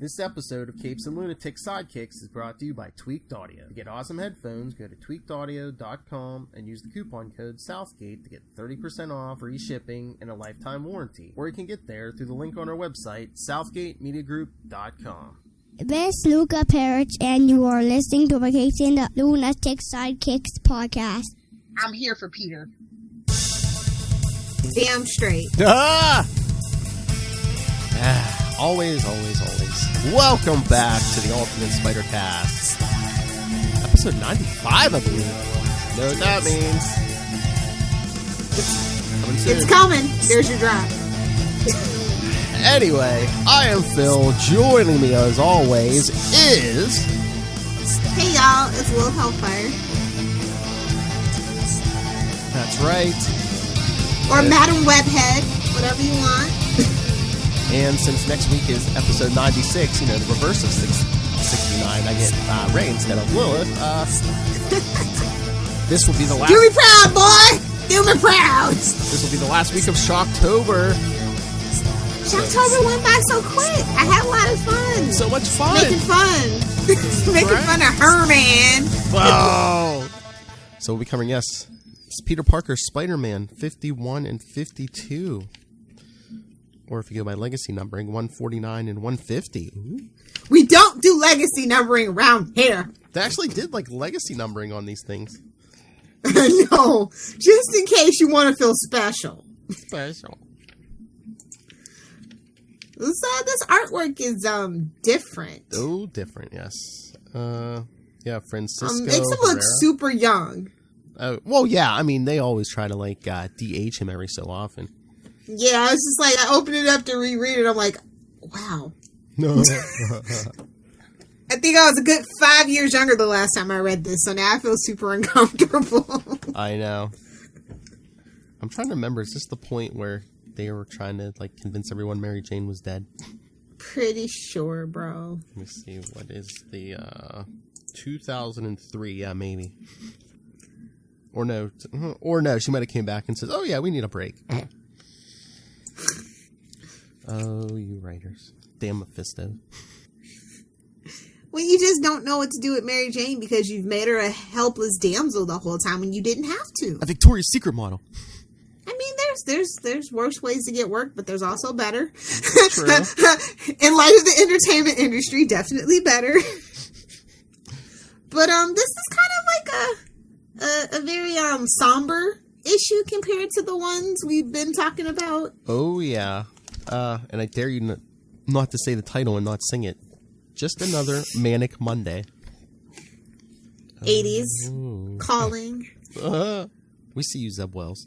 This episode of Capes and Lunatic Sidekicks is brought to you by Tweaked Audio. To get awesome headphones, go to tweakedaudio.com and use the coupon code Southgate to get 30% off, free shipping, and a lifetime warranty. Or you can get there through the link on our website, southgatemediagroup.com. This is Luca Perich, and you are listening to the Capes and Lunatic Sidekicks podcast. I'm here for Peter. Damn straight. Always. Welcome back to the Ultimate Spider Cast. Episode 95, I believe. You know what that means. It's coming. There's your drop. Anyway, I am Phil. Joining me as always is... Hey y'all, it's Lilith Hellfire. That's right. Or Madam Webhead, whatever you want. And since next week is episode 96, you know, the reverse of 69, I get Ray instead of Lilith. This will be the last... Do me proud, boy! Do me proud! This will be the last week of Shock-tober. Shock-tober went by so quick. I had a lot of fun. So much fun. Making fun. Making fun of her, man. Wow. So we'll be covering, yes, it's Peter Parker's Spider-Man 51 and 52. Or if you go by legacy numbering, 149 and 150. Ooh. We don't do legacy numbering around here. They actually did like legacy numbering on these things. No, just in case you want to feel special. Special. This artwork is different. Oh, different, yes. Yeah, Francisco makes him look super young. Oh, well, yeah. I mean, they always try to like de-age him every so often. Yeah, I was just like, I opened it up to reread it. I'm like, wow. No. I think I was a good 5 years younger the last time I read this, so now I feel super uncomfortable. I know. I'm trying to remember, is this the point where they were trying to like convince everyone Mary Jane was dead? Pretty sure, bro. Let me see, what is the 2003? Yeah, maybe. Or no, she might have came back and says, "Oh yeah, we need a break." Oh, you writers. Damn Mephisto. Well, you just don't know what to do with Mary Jane because you've made her a helpless damsel the whole time when you didn't have to. A Victoria's Secret model. I mean, there's worse ways to get work, but there's also better. True. In light of the entertainment industry, definitely better. But this is kind of like a very somber issue compared to the ones we've been talking about. Oh yeah. And I dare you not to say the title and not sing it. Just another Manic Monday. 80s. Calling. We see you, Zeb Wells.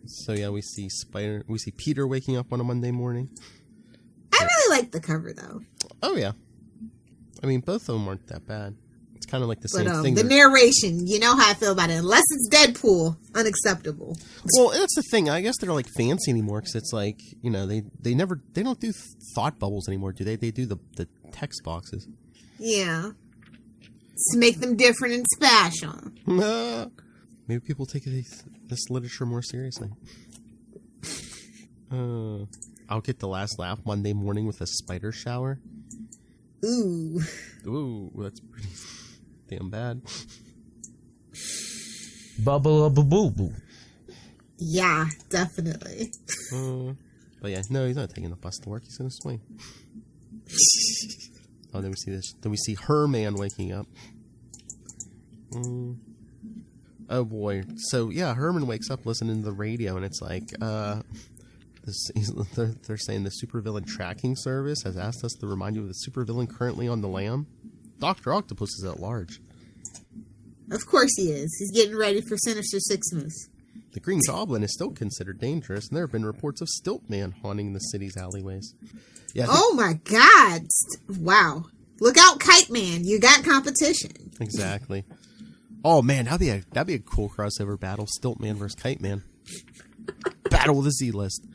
So yeah, we see Peter waking up on a Monday morning. I really like the cover though. Oh yeah. I mean, both of them aren't that bad. It's kind of like the same thing. The narration, you know how I feel about it. Unless it's Deadpool, unacceptable. Well, that's the thing. I guess they're like fancy anymore because it's like, you know, they don't do thought bubbles anymore, do they? They do the text boxes. Yeah. To make them different and special. Maybe people take this literature more seriously. I'll get the last laugh Monday morning with a spider shower. Ooh, that's pretty damn bad. Bubble boo boo. Yeah, definitely. But yeah, no, he's not taking the bus to work. He's gonna swing. Oh, then we see this. Then we see her man waking up. Oh boy. So yeah, Herman wakes up listening to the radio, and it's like, they're saying the supervillain tracking service has asked us to remind you of the supervillain currently on the lam. Dr. Octopus is at large. Of course he is. He's getting ready for Sinister Sixmas. The Green Goblin is still considered dangerous, and there have been reports of Stiltman haunting the city's alleyways. Yeah, oh my God! Wow! Look out, Kite Man! You got competition. Exactly. Oh man, that'd be a cool crossover battle: Stiltman versus Kite Man. Battle of the Z-List.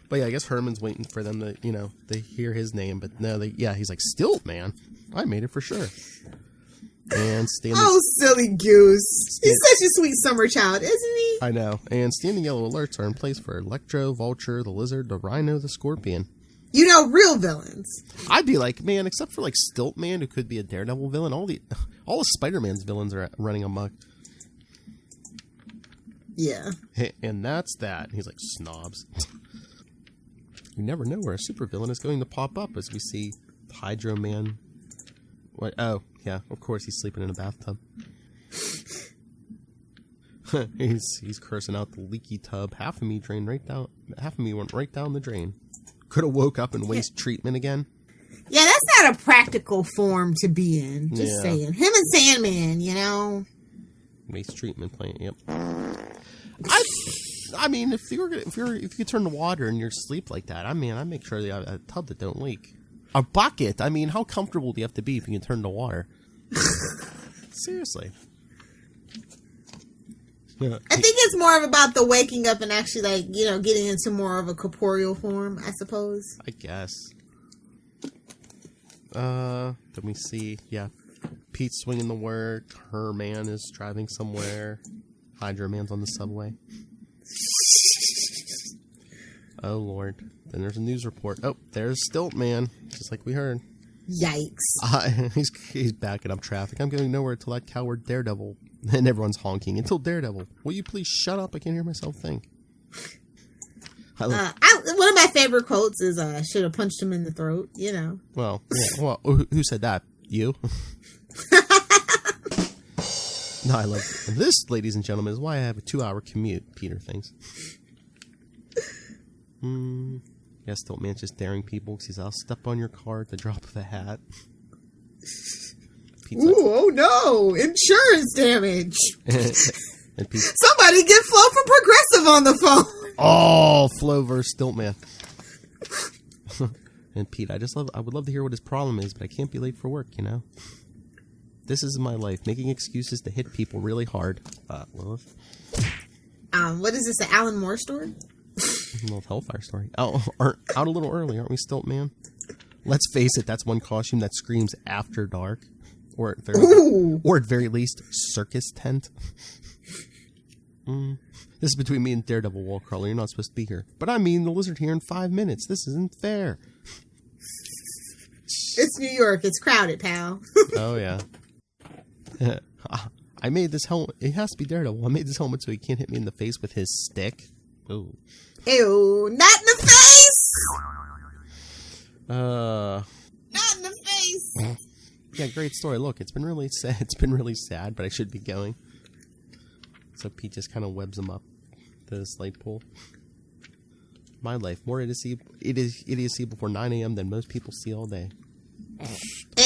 But yeah, I guess Herman's waiting for them to, you know, they hear his name, but no, he's like, Stiltman? I made it for sure. And Stanley... Oh, silly goose. He's such a sweet summer child, isn't he? I know. And standing yellow alerts are in place for Electro, Vulture, the Lizard, the Rhino, the Scorpion. You know, real villains. I'd be like, man, except for like Stiltman, who could be a Daredevil villain, all the Spider-Man's villains are running amok. Yeah. And that's that. He's like, snobs. You never know where a supervillain is going to pop up as we see Hydro Man. What? Oh, yeah, of course he's sleeping in a bathtub. he's cursing out the leaky tub. Half of me went right down the drain. Could have woke up in waste treatment again. Yeah, that's not a practical form to be in. Just saying. Him and Sandman, you know. Waste treatment plant. Yep. I mean, if you turn the water in your sleep like that, I mean, I make sure you have a tub that don't leak. A bucket. I mean, how comfortable do you have to be if you can turn the water? Seriously. I think it's more of about the waking up and actually, like, you know, getting into more of a corporeal form, I suppose. I guess. Let me see. Yeah. Pete's swinging to work. Her man is driving somewhere. Hydro Man's on the subway. Oh, Lord. Then there's a news report. Oh, there's Stilt Man, just like we heard. Yikes. He's backing up traffic. I'm going nowhere until that coward Daredevil. And everyone's honking. Until Daredevil. Will you please shut up? I can't hear myself think. One of my favorite quotes is, should have punched him in the throat, you know. Well, yeah. Well, who said that? You? No, I love it. This, ladies and gentlemen, is why I have a 2-hour commute, Peter thinks. Yeah, Stilt Man's just daring people because he's, I'll step on your car at the drop of a hat. Pete's like, oh no! Insurance damage! And Pete, somebody get Flo from Progressive on the phone! Oh, Flo versus Stilt Man. And Pete, I would love to hear what his problem is, but I can't be late for work, you know? This is my life, making excuses to hit people really hard. Lilith. What is this, an Alan Moore story? A little Hellfire story. Out a little early, aren't we, Stilt Man? Let's face it, that's one costume that screams After Dark. Or at very least, Circus Tent. This is between me and Daredevil Wallcrawler. You're not supposed to be here. But I mean the Lizard here in 5 minutes. This isn't fair. It's New York. It's crowded, pal. Oh, yeah. I made this helmet. It has to be Daredevil. I made this helmet so he can't hit me in the face with his stick. Ooh. Ew, not in the face! Not in the face! Yeah, great story. Look, it's been really sad. It's been really sad, but I should be going. So Pete just kind of webs him up to this light pole. My life, more idiocy before 9 a.m. than most people see all day.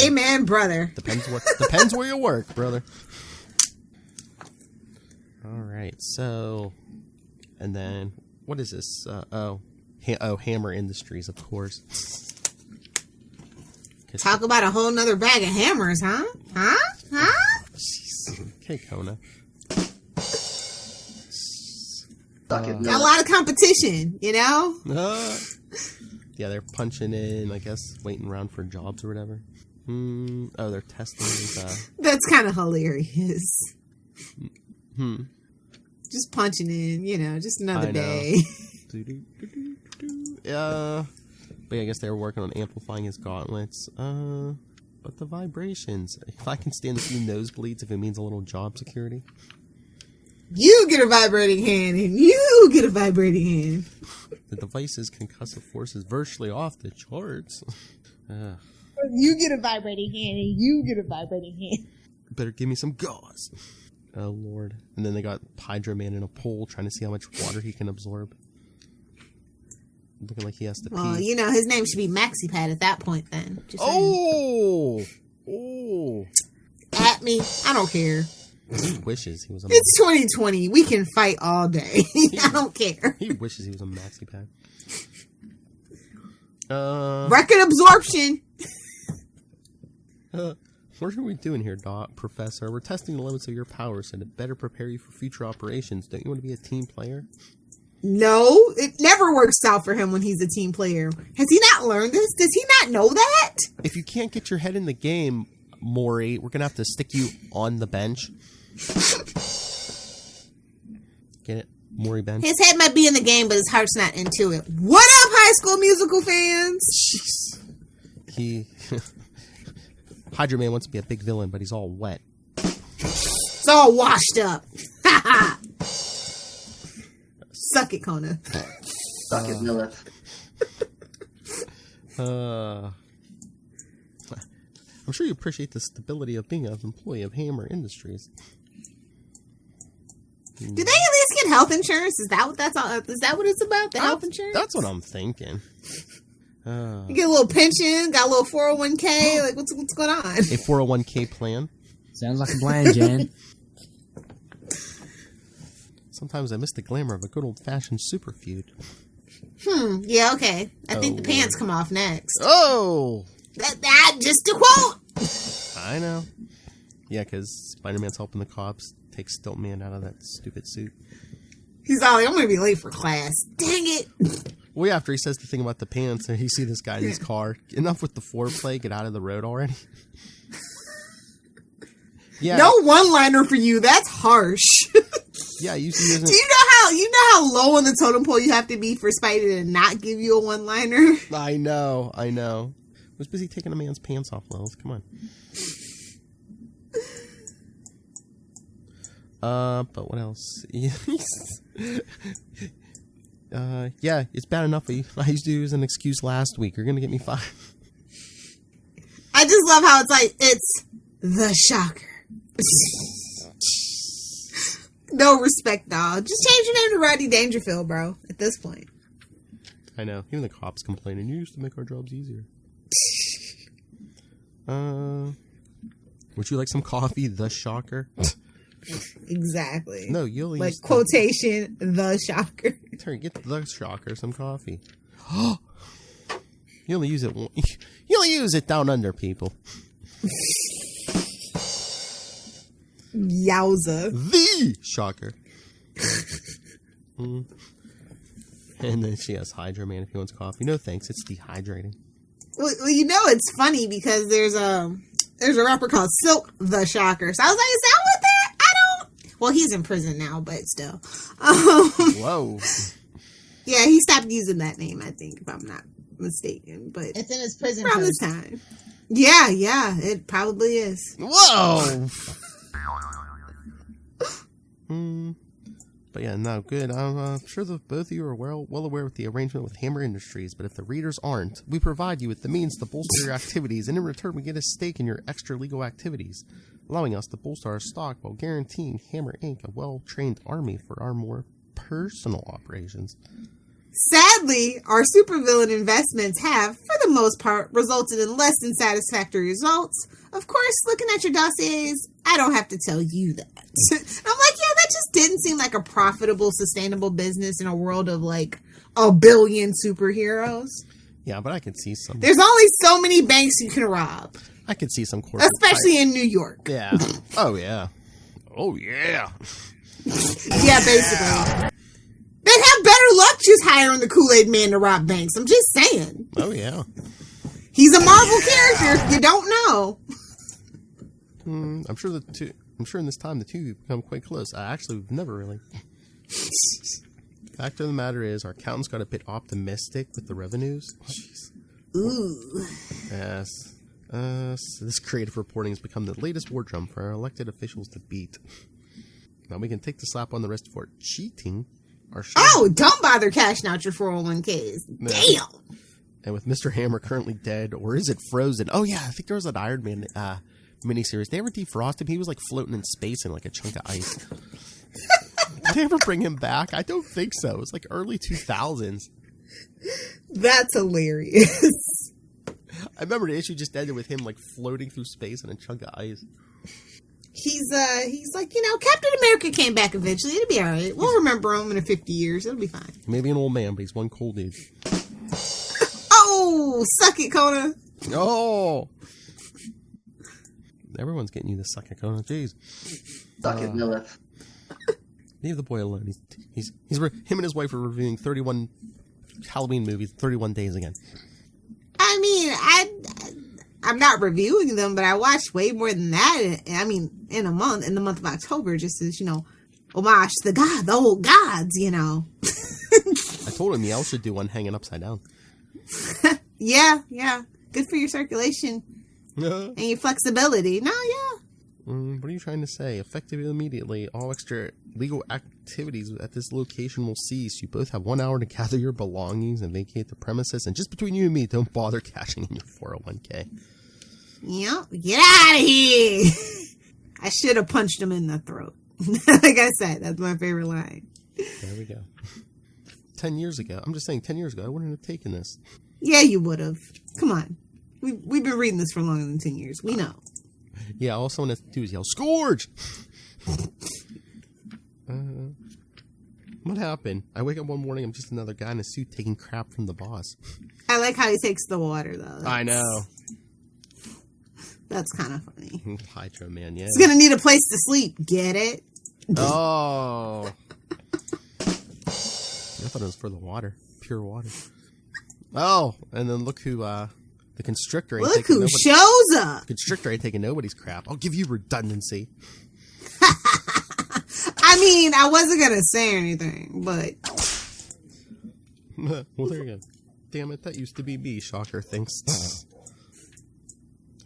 Amen, brother. Depends where you work, brother. All right, so, and then what is this? Hammer Industries, of course. Talk about a whole nother bag of hammers, huh? Jeez. Okay, Kona. Got a lot of competition, you know? Yeah, they're punching in, I guess, waiting around for jobs or whatever. Oh, they're testing. That's kind of hilarious. Just punching in, you know, just another day. But yeah, I guess they were working on amplifying his gauntlets. But the vibrations. If I can stand a few nosebleeds, if it means a little job security. You get a vibrating hand, and you get a vibrating hand. The device's concussive force is virtually off the charts. You get a vibrating hand, and you get a vibrating hand. Better give me some gauze. Oh, Lord. And then they got Hydro Man in a pool trying to see how much water he can absorb. Looking like he has to pee. Well, you know, his name should be Maxi Pad at that point, then. Just Oh! At me. I don't care. He wishes he was a It's 2020. We can fight all day. I don't care. He wishes he was a Maxi Pad. Record absorption. What are we doing here, Professor? We're testing the limits of your powers and to better prepare you for future operations. Don't you want to be a team player? No, it never works out for him when he's a team player. Has he not learned this? Does he not know that? If you can't get your head in the game, Maury. We're going to have to stick you on the bench. Get it? Maury bench. His head might be in the game, but his heart's not into it. What up, High School Musical fans? He... Hydro Man wants to be a big villain, but he's all wet. It's all washed up. Ha ha. Suck it, Kona. Suck it, Lilith. I'm sure you appreciate the stability of being an employee of Hammer Industries. Do they at least get health insurance? Is that what that's all? Is that what it's about? The health insurance? That's what I'm thinking. You get a little pension, got a little 401k. Like what's going on? A 401k plan. Sounds like a plan, Jen. Sometimes I miss the glamour of a good old-fashioned super feud. Yeah, okay. I think the pants come off next. Oh! That just a quote. I know. Yeah, because Spider-Man's helping the cops take Stiltman out of that stupid suit. He's all like, I'm going to be late for class. Dang it. Well, yeah, after he says the thing about the pants, and you see this guy in his car. Enough with the foreplay. Get out of the road already. Yeah. No one-liner for you. That's harsh. Yeah, usually isn't. Do you know how low on the totem pole you have to be for Spidey to not give you a one-liner? I know. I was busy taking a man's pants off, Lilith. Come on. But what else? Yeah, it's bad enough. I used to use an excuse last week. You're gonna get me fired. I just love how it's the Shocker. No respect, dog. Just change your name to Rodney Dangerfield, bro. At this point, I know. Even the cops complaining. You used to make our jobs easier. Would you like some coffee? The Shocker. exactly. No, you only like use quotation. The Shocker. Terry, get the Shocker some coffee. You only use it. You only use it down under, people. Yowza. The Shocker. And then she has Hydro Man if he wants coffee. No thanks, it's dehydrating. Well, you know it's funny because there's a rapper called Silk the Shocker. So I was like, is that what that? I don't. Well, he's in prison now, but still. Whoa. Yeah, he stopped using that name, I think, if I'm not mistaken. But It's in his prison around this time. Yeah, it probably is. Whoa. But yeah, no, good. I'm sure that both of you are well aware with the arrangement with Hammer Industries, but if the readers aren't, we provide you with the means to bolster your activities, and in return we get a stake in your extra legal activities, allowing us to bolster our stock while guaranteeing Hammer Inc. a well-trained army for our more personal operations. Sadly, our supervillain investments have, for the most part, resulted in less than satisfactory results. Of course, looking at your dossiers, I don't have to tell you that. I'm like, yeah, that just didn't seem like a profitable, sustainable business in a world of like a billion superheroes. Yeah, but I could see some. There's only so many banks you can rob. I could see some corporate. Especially in New York. Yeah. Oh, yeah. Oh, yeah. Yeah, basically. They'd have better luck just hiring the Kool-Aid Man to rob banks. I'm just saying. Oh, yeah. He's a Marvel character if you don't know. I'm sure in this time the two become quite close. Actually, we've never really. Fact of the matter is, our accountants got a bit optimistic with the revenues. Jeez. Ooh. Yes. So this creative reporting has become the latest war drum for our elected officials to beat. Now we can take the slap on the wrist for cheating. Oh, don't bother cashing out your 401ks. No. Damn. And with Mr. Hammer currently dead, or is it frozen? Oh yeah, I think there was an Iron Man miniseries. They ever defrost him? He was like floating in space in like a chunk of ice. Did they ever bring him back? I don't think so. It was like early 2000s. That's hilarious. I remember the issue just ended with him like floating through space in a chunk of ice. He's like, Captain America came back eventually. It'll be all right. We'll remember him in 50 years. It'll be fine. Maybe an old man, but he's one cool dude. Oh, suck it, Kona. Oh. Everyone's getting you to suck it, Kona. Jeez. Suck it, Lilith. Leave the boy alone. Him and his wife are reviewing 31 Halloween movies, 31 days again. I mean, I'm not reviewing them, but I watched way more than that. I mean, in the month of October, just as, homage to the old gods, I told him Yale should do one hanging upside down. Yeah. Good for your circulation and your flexibility. No, yeah. What are you trying to say? Effective immediately. All extra legal activities at this location will cease. You both have 1 hour to gather your belongings and vacate the premises. And just between you and me, don't bother cashing in your 401k. Yep. Get out of here. I should have punched him in the throat. Like I said, that's my favorite line. There we go. 10 years ago. I'm just saying 10 years ago, I wouldn't have taken this. Yeah, you would have. Come on. We've been reading this for longer than 10 years. We know. Yeah, all someone has to do is yell, "Scourge!" What happened? I wake up one morning, I'm just another guy in a suit taking crap from the boss. I like how he takes the water, though. I know. That's kind of funny. Hydro Man, yeah. He's going to need a place to sleep. Get it? Oh. I thought it was for the water. Pure water. Oh, and then look who, the constrictor ain't Look who shows up. Constrictor ain't taking nobody's crap. I'll give you redundancy. I mean, I wasn't going to say anything, but... Well, there you go. Damn it, that used to be me, Shocker thinks.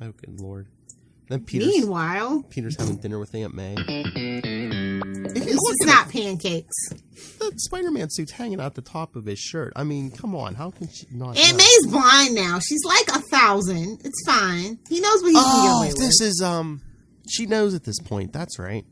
Oh, good lord. Then Peter's having dinner with Aunt May. It's not pancakes. The Spider-Man suit's hanging out the top of his shirt. I mean, come on. How can she not? Aunt May's blind now. She's like 1,000. It's fine. He knows what he can get away with. This is, she knows at this point. That's right.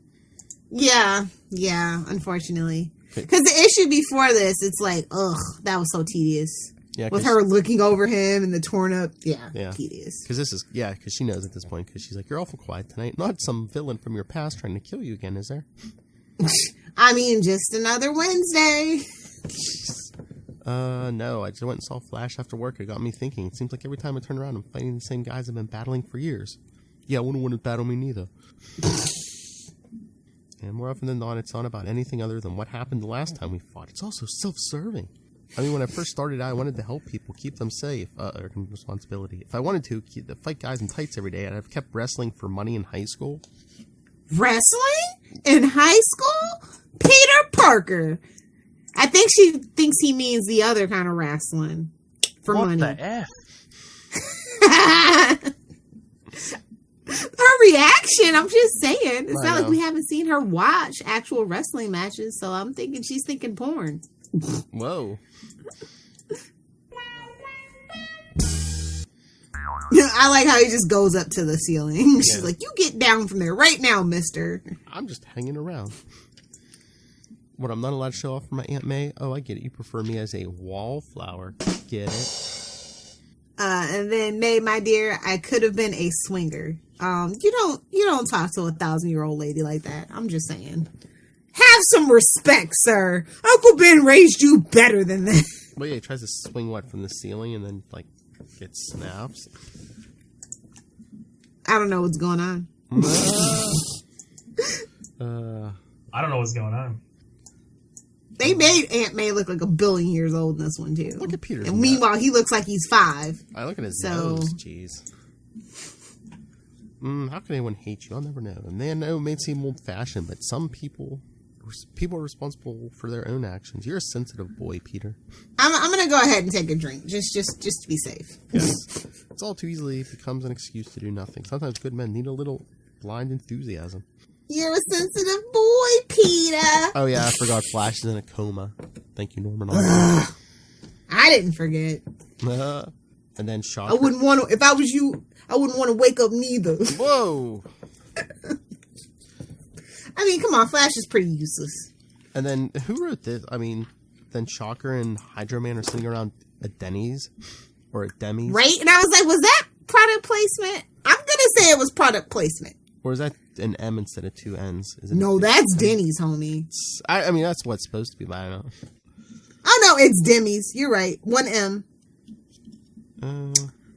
Yeah, unfortunately. Because the issue before this, it's like, ugh, that was so tedious. Yeah, with her looking over him and the torn up, tedious. Because she knows at this point, because she's like, you're awful quiet tonight. Not some villain from your past trying to kill you again, is there? I mean, just another Wednesday. No, I just went and saw Flash after work. It got me thinking. It seems like every time I turn around, I'm fighting the same guys I've been battling for years. Yeah, I wouldn't want to battle me neither. And more often than not, it's not about anything other than what happened the last time we fought. It's also self-serving. I mean, when I first started out, I wanted to help people, keep them safe, or responsibility. If I wanted to fight guys in tights every day, I'd have kept wrestling for money in high school. Wrestling? In high school? Peter Parker. I think she thinks he means the other kind of wrestling. For money. What the F? Her reaction, I'm just saying. It's not like we haven't seen her watch actual wrestling matches, so I'm thinking she's thinking porn. Whoa. I like how he just goes up to the ceiling. She's like, you get down from there right now, mister. I'm just hanging around. What, I'm not allowed to show off for my Aunt May? Oh, I get it. You prefer me as a wallflower. Get it? And then May, my dear, I could have been a swinger. You don't talk to a 1,000-year-old lady like that. I'm just saying. Have some respect, sir. Uncle Ben raised you better than that. Well, yeah, he tries to swing, from the ceiling and then, gets snaps? I don't know what's going on. I don't know what's going on. They made Aunt May look like 1 billion years old in this one, too. Look at Peter's And meanwhile, he looks like he's 5. I look at his nose. Jeez. How can anyone hate you? I'll never know. And they know it may seem old-fashioned, but some people are responsible for their own actions. You're a sensitive boy, Peter. I'm going to go ahead and take a drink, just to be safe. Yes. It's all too easily becomes an excuse to do nothing. Sometimes good men need a little blind enthusiasm. You're a sensitive boy, Peter. Oh, yeah, I forgot Flash is in a coma. Thank you, Norman. I didn't forget. And then Shocker. I wouldn't want to, if I was you, I wouldn't want to wake up neither. Whoa. I mean, come on, Flash is pretty useless. And then, who wrote this? I mean, then Shocker and Hydro Man are sitting around a Denny's. Or a Demi's. Right? And I was like, was that product placement? I'm going to say it was product placement. Or is that an M instead of 2 N's? Is it no, that's Denny's, homie. I mean, that's what it's supposed to be, but I don't know. Oh, no, it's Demi's. You're right. 1 M.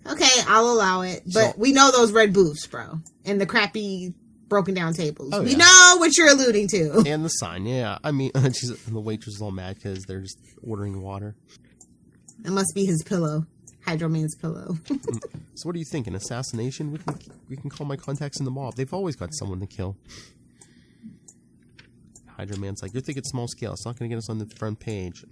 Okay, I'll allow it. But we know those red booths, bro. And the crappy broken down tables. Oh, we know what you're alluding to. And the sign, yeah. I mean, and the waitress is all mad because they're just ordering water. It must be his pillow. Hydro Man's pillow. So what do you think? An assassination? We can call my contacts in the mob. They've always got someone to kill. Hydro Man's like, you're thinking small scale. It's not going to get us on the front page.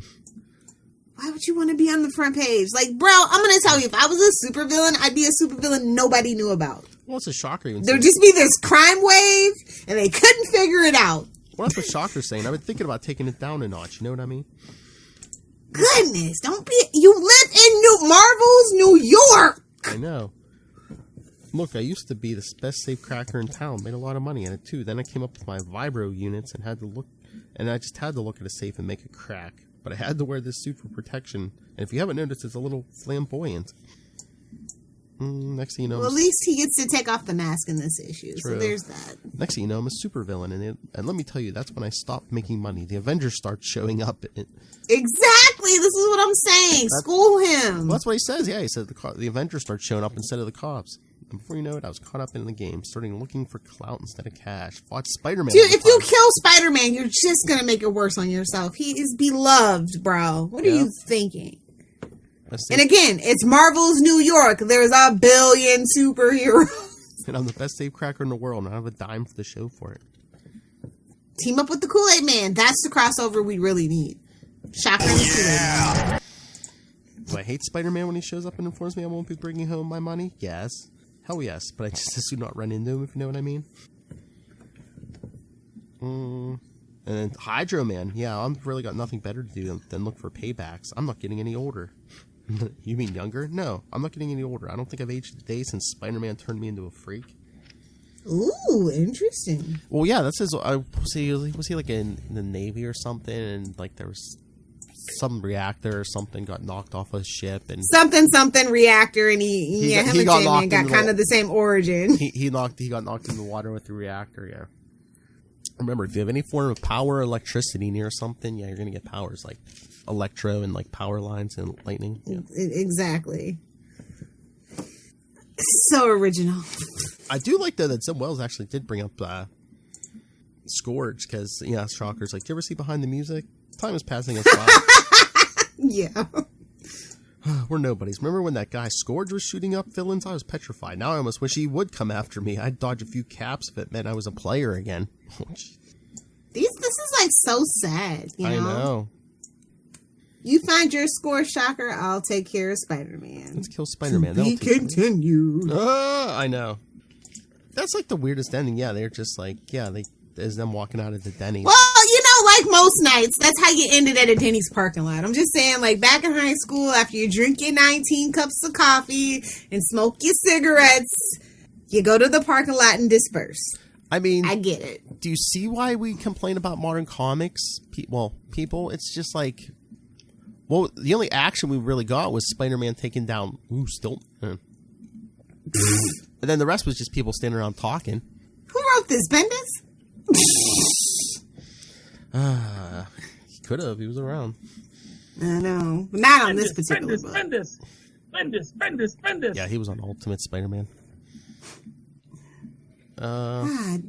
Why would you want to be on the front page? Like, bro, I'm going to tell you, if I was a supervillain, I'd be a supervillain nobody knew about. Well, it's a Shocker even. There'd just be this crime wave, and they couldn't figure it out. Well, that's what Shocker's saying. I've been thinking about taking it down a notch. You know what I mean? Goodness, don't be... You live in Marvel's New York! I know. Look, I used to be the best safe cracker in town. Made a lot of money at it, too. Then I came up with my vibro units and had to look... And I just had to look at a safe and make a crack. But I had to wear this suit for protection. And if you haven't noticed, it's a little flamboyant. Next thing you know... Well, at least he gets to take off the mask in this issue. True. So there's that. Next thing you know, I'm a supervillain. And let me tell you, that's when I stopped making money. The Avengers start showing up. Exactly! This is what I'm saying. School him. Well, that's what he says. Yeah, he said the Avengers start showing up instead of the cops. And before you know it, I was caught up in the game, starting looking for clout instead of cash. Fought Spider-Man. Dude, if you kill Spider-Man, you're just gonna make it worse on yourself. He is beloved, bro. What are you thinking? And again, it's Marvel's New York. There's a billion superheroes. And I'm the best safe cracker in the world, and I have a dime for the show for it. Team up with the Kool-Aid Man. That's the crossover we really need. Shocker and the Kool-Aid Man. Do I hate Spider-Man when he shows up and informs me I won't be bringing home my money? Yes. Hell yes. But I just as soon not run into him, if you know what I mean. And then Hydro Man. Yeah, I've really got nothing better to do than look for paybacks. I'm not getting any older. You mean younger? No, I'm not getting any older. I don't think I've aged a day since Spider-Man turned me into a freak. Ooh, interesting. Well, yeah, that's his. Was he like in the Navy or something? And like there was some reactor or something got knocked off a ship and something reactor, and him and J-Man got kind of the same origin. He got knocked in the water with the reactor. Yeah. Remember, if you have any form of power or electricity near something, yeah, you're gonna get powers like electro and like power lines and lightning. Yeah. Exactly. So original. I do like though that Zim Wells actually did bring up Scourge because Shocker's like, do you ever see Behind the Music? Time is passing us by. Yeah. We're nobodies. Remember when that guy Scourge was shooting up villains? I was petrified. Now I almost wish he would come after me. I'd dodge a few caps if it meant I was a player again. This is like so sad, you know? I know. You find your score, Shocker, I'll take care of Spider-Man. Let's kill Spider-Man. To be continued. I know. That's like the weirdest ending. Yeah, they're just like, there's them walking out of the Denny's. Well, like most nights, that's how you ended at a Denny's parking lot. I'm just saying, like back in high school, after you drink your 19 cups of coffee and smoke your cigarettes, you go to the parking lot and disperse. I mean, I get it. Do you see why we complain about modern comics? People, it's just like, well, the only action we really got was Spider-Man taking down and then the rest was just people standing around talking. Who wrote this, Bendis? He could have. He was around. I know. But not on this particular book. Bendis. Yeah, he was on Ultimate Spider-Man. God.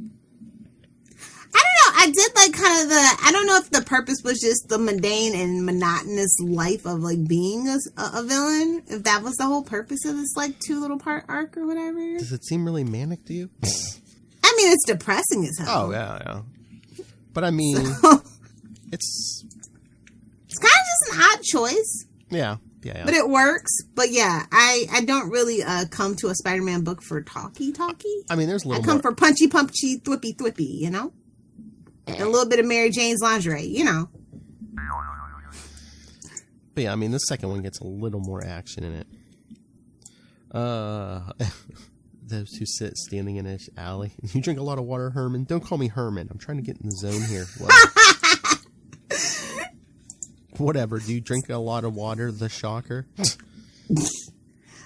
I don't know. I did like kind of I don't know if the purpose was just the mundane and monotonous life of like being a villain. If that was the whole purpose of this like 2 little part arc or whatever. Does it seem really manic to you? I mean, it's depressing as hell. Oh, yeah. But I mean, it's kind of just an odd choice. Yeah. But it works. But yeah, I don't really come to a Spider-Man book for talky. I mean, there's a little I come for punchy, thwippy, you know? And a little bit of Mary Jane's lingerie, you know? But yeah, I mean, the second one gets a little more action in it. Those two sit standing in an alley. You drink a lot of water, Herman. Don't call me Herman. I'm trying to get in the zone here. Whatever. Do you drink a lot of water, the Shocker?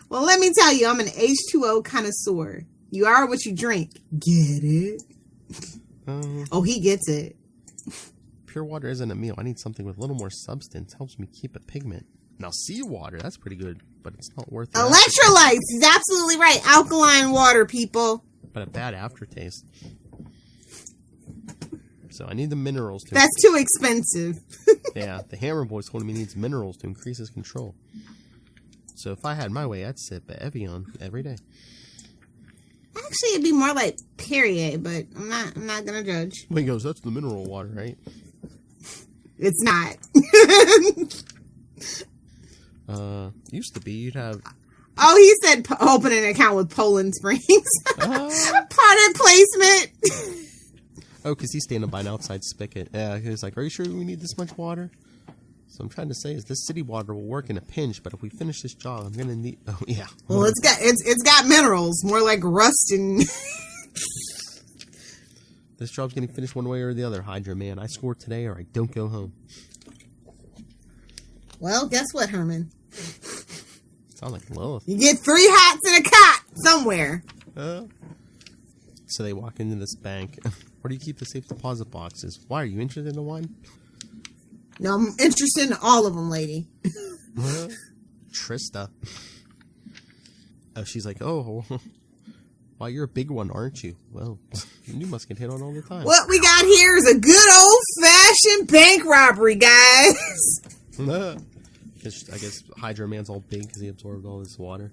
Well, let me tell you, I'm an H2O connoisseur. You are what you drink. Get it? Oh, he gets it. Pure water isn't a meal. I need something with a little more substance. Helps me keep a pigment. Now, seawater, that's pretty good, but it's not worth it. Electrolytes, he's absolutely right. Alkaline water, people. But a bad aftertaste. So I need the minerals. That's too expensive. Yeah, the Hammer Boy told him he needs minerals to increase his control. So if I had my way, I'd sip Evian every day. Actually, it'd be more like Perrier, but I'm not gonna judge. Well, he goes, that's the mineral water, right? It's not. Used to be, you'd have... Oh, he said open an account with Poland Springs. Product placement. Oh, because he's standing by an outside spigot. Yeah, he was like, are you sure we need this much water? So I'm trying to say is this city water will work in a pinch, but if we finish this job, I'm going to need... Oh, yeah. Well, it's got minerals, more like rust and... This job's getting finished one way or the other, Hydra Man. I score today or I don't go home. Well, guess what, Herman? Sound like Lilith. You get 3 hats and a cot somewhere. So they walk into this bank. Where do you keep the safe deposit boxes? Why, are you interested in one? No, I'm interested in all of them, lady. Trista. Oh, she's like, oh, well, you're a big one, aren't you? Well, you must get hit on all the time. What we got here is a good old-fashioned bank robbery, guys. I guess Hydra Man's all big because he absorbed all this water.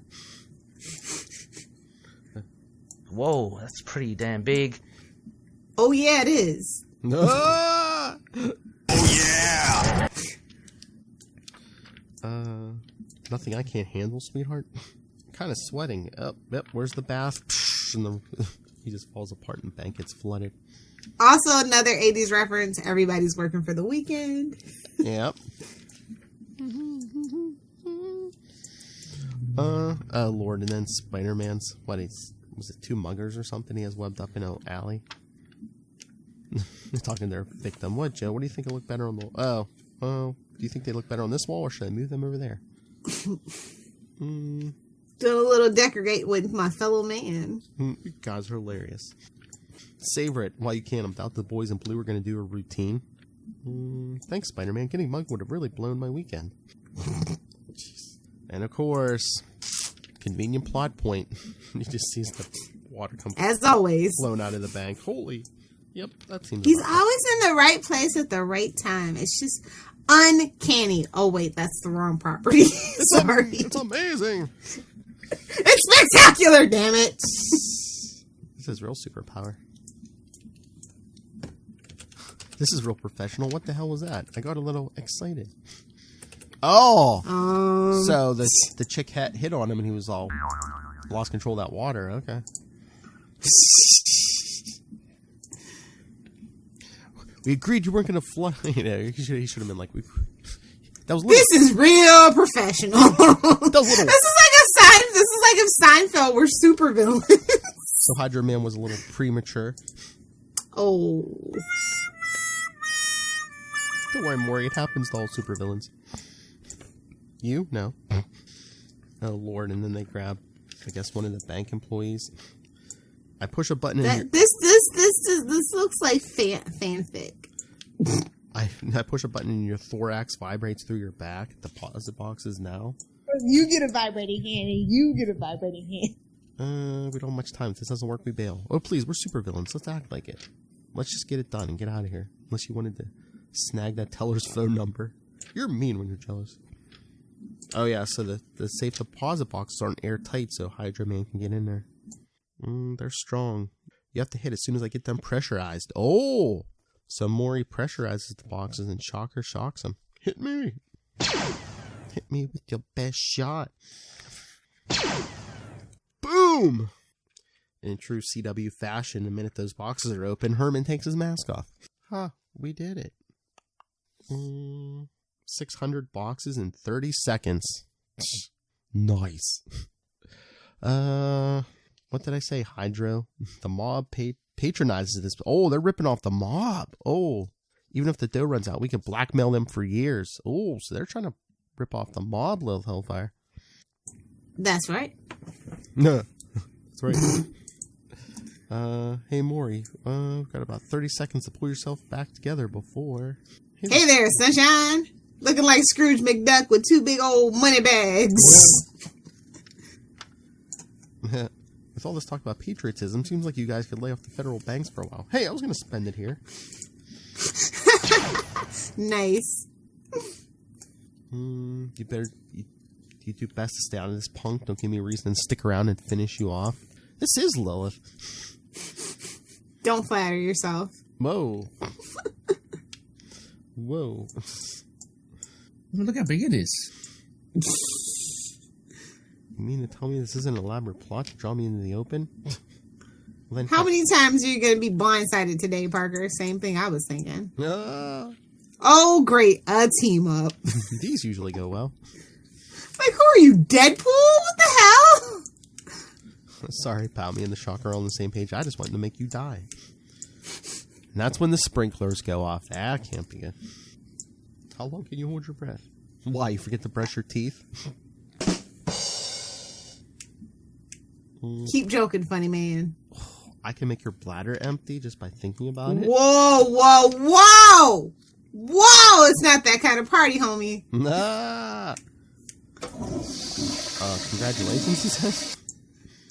Whoa, that's pretty damn big. Oh, yeah, it is. Oh, yeah! Nothing I can't handle, sweetheart. Kind of sweating. Oh, yep, where's the bath? And he just falls apart and the bank gets flooded. Also, another 80s reference. Everybody's working for the weekend. Yep. Oh, Lord, and then Spider-Man's, was it 2 muggers or something he has webbed up in an alley? They're talking to their victim. What, Joe? What do you think will look better on the... Oh, do you think they look better on this wall, or should I move them over there? Doing a little decorate with my fellow man. You guys are hilarious. Savor it while you can. I doubt the boys in blue are going to do a routine. Thanks, Spider-Man. Getting mugged would have really blown my weekend. Jeez. And of course, convenient plot point. He just sees the water come as always blown out of the bank. Holy. Yep, that seems He's right. always in the right place at the right time. It's just uncanny. Oh, wait, that's the wrong property. Sorry. It's amazing. It's spectacular, damn it. This is real superpower. This is real professional. What the hell was that? I got a little excited. Oh! So the chick hit on him and he was all lost control of that water. Okay. We agreed you weren't going to fly. You know, he should have been like, that was little. This is real professional. This is like if Seinfeld were supervillains. So Hydra Man was a little premature. Oh. Don't worry, Maury. It happens to all supervillains. You? No. Oh, Lord. And then they grab, I guess, one of the bank employees. I push a button in This looks like fanfic. I push a button and your thorax vibrates through your back. The deposit box is now. You get a vibrating hand and you get a vibrating hand. We don't have much time. If this doesn't work, we bail. Oh, please, we're supervillains. Let's act like it. Let's just get it done and get out of here. Unless you wanted to snag that teller's phone number. You're mean when you're jealous. Oh, yeah, so the safe deposit boxes aren't airtight, so Hydra Man can get in there. They're strong. You have to hit as soon as I get them pressurized. Oh! So Maury pressurizes the boxes and Shocker shocks him. Hit me! Hit me with your best shot. Boom! In true CW fashion, the minute those boxes are open, Herman takes his mask off. Huh, we did it. 600 boxes in 30 seconds. Nice. What did I say? Hydro? The mob patronizes this. Oh, they're ripping off the mob. Oh, even if the dough runs out, we can blackmail them for years. Oh, so they're trying to rip off the mob, Lil Hellfire. That's right. No, that's right. Hey, Maury. We've got about 30 seconds to pull yourself back together before... Hey there, sunshine. Looking like Scrooge McDuck with 2 big old money bags. With all this talk about patriotism, seems like you guys could lay off the federal banks for a while. Hey, I was going to spend it here. Nice. You you do best to stay out of this, punk? Don't give me a reason to stick around and finish you off. This is Lilith. Don't flatter yourself. Whoa. Whoa. Look how big it is. You mean to tell me this isn't an elaborate plot to draw me into the open? Well, then How many times are you going to be blindsided today, Parker? Same thing I was thinking. Ah. Oh, great. A team up. These usually go well. Like, who are you, Deadpool? What the hell? Sorry, pal. Me and the Shocker are on the same page. I just wanted to make you die. And that's when the sprinklers go off. That can't be good. How long can you hold your breath? Why? You forget to brush your teeth? Keep joking, funny man. I can make your bladder empty just by thinking about it. Whoa, whoa, whoa! Whoa! It's not that kind of party, homie. Nah. Congratulations, he says.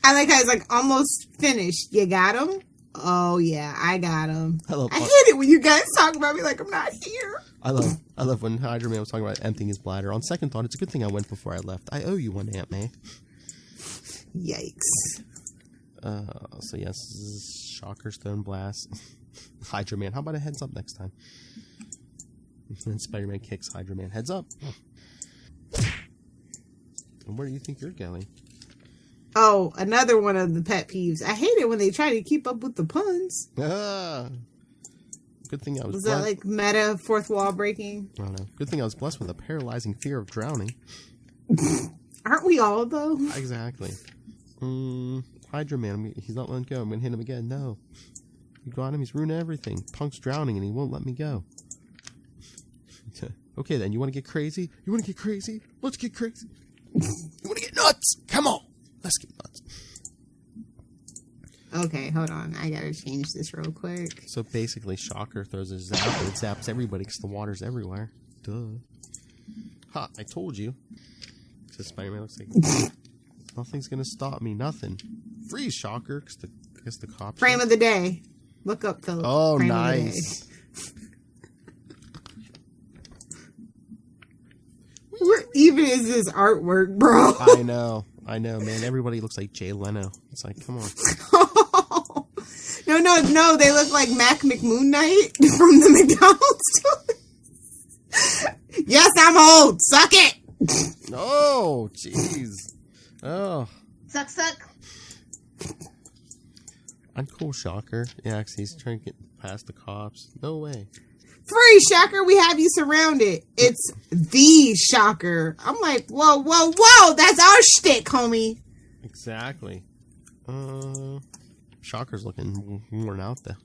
I like how it's like almost finished. You got him? Oh yeah, I got him. I hate it when you guys talk about me like I'm not here. I love when Hydra Man was talking about emptying his bladder. On second thought, it's a good thing I went before I left. I owe you one, Aunt May. Yikes. So yes, this is Shocker, Stone Blast, Hydra Man. How about a heads up next time? And then Spider-Man kicks Hydra Man. Heads up. And where do you think you're going? Oh, another one of the pet peeves. I hate it when they try to keep up with the puns. Good thing I was Was that like meta fourth wall breaking? I don't know. Good thing I was blessed with a paralyzing fear of drowning. Aren't we all, though? Exactly. Hydra Man, he's not letting go. I'm going to hit him again. No. You got him. He's ruining everything. Punk's drowning and he won't let me go. Okay, then. You want to get crazy? You want to get crazy? Let's get crazy. You want to get nuts? Come on. Let's get nuts. Okay, hold on. I gotta change this real quick. So basically, Shocker throws a zap and it zaps everybody because the water's everywhere. Duh. Ha, I told you. So Spider-Man looks like, nothing's gonna stop me. Nothing. Freeze, Shocker, because the cops... Frame of the day. Look up, Philip. Oh, Frame nice. Where even is this artwork, bro? I know, man. Everybody looks like Jay Leno. It's like, come on. No. They look like Mac McMoon Knight from the McDonald's store. Yes, I'm old. Suck it. Oh, jeez. Oh. Suck. Uncool, Shocker. Yeah, because he's trying to get past the cops. No way. Free, Shocker. We have you surrounded. It's the Shocker. I'm like, whoa. That's our shtick, homie. Exactly. Shocker's looking worn out, though.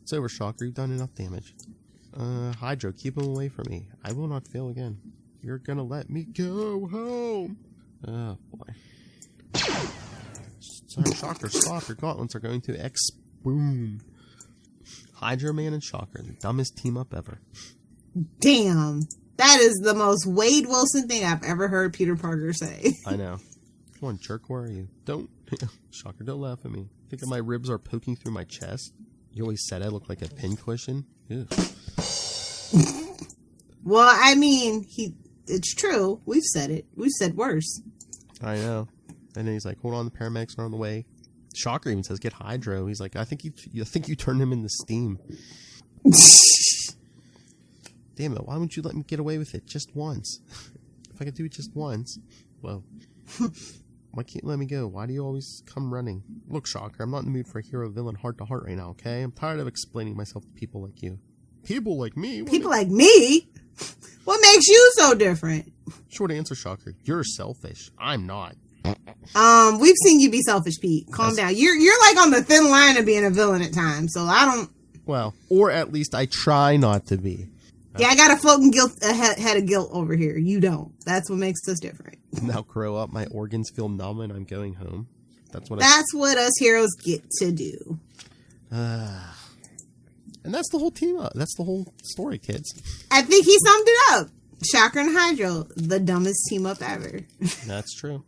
It's over, Shocker. You've done enough damage. Hydro, keep him away from me. I will not fail again. You're gonna let me go home. Oh, boy. Sorry, Shocker, stop. Your gauntlets are going to boom. Hydro Man and Shocker, the dumbest team up ever. Damn. That is the most Wade Wilson thing I've ever heard Peter Parker say. I know. Come on, jerk, where are you? Don't. Shocker, don't laugh at me. Think that my ribs are poking through my chest? You always said I look like a pincushion? Ew. Well, I mean, it's true. We've said it. We've said worse. I know. And then he's like, hold on, the paramedics are on the way. Shocker even says, get Hydro. He's like, I think you turned him into steam. Damn it, why wouldn't you let me get away with it just once? If I could do it just once. Well, why can't you let me go? Why do you always come running? Look, Shocker, I'm not in the mood for a hero-villain heart-to-heart right now, okay? I'm tired of explaining myself to people like you. People like me? People like me? What makes you so different? Short answer, Shocker. You're selfish. I'm not. We've seen you be selfish, Pete. Calm down. You're like on the thin line of being a villain at times, so I don't... Well, or at least I try not to be. Yeah, I got a floating head of guilt over here. You don't. That's what makes us different. Now grow up, my organs feel numb, and I'm going home. That's what us heroes get to do. And that's the whole team up. That's the whole story, kids. I think he summed it up. Shocker and Hydro, the dumbest team up ever. That's true.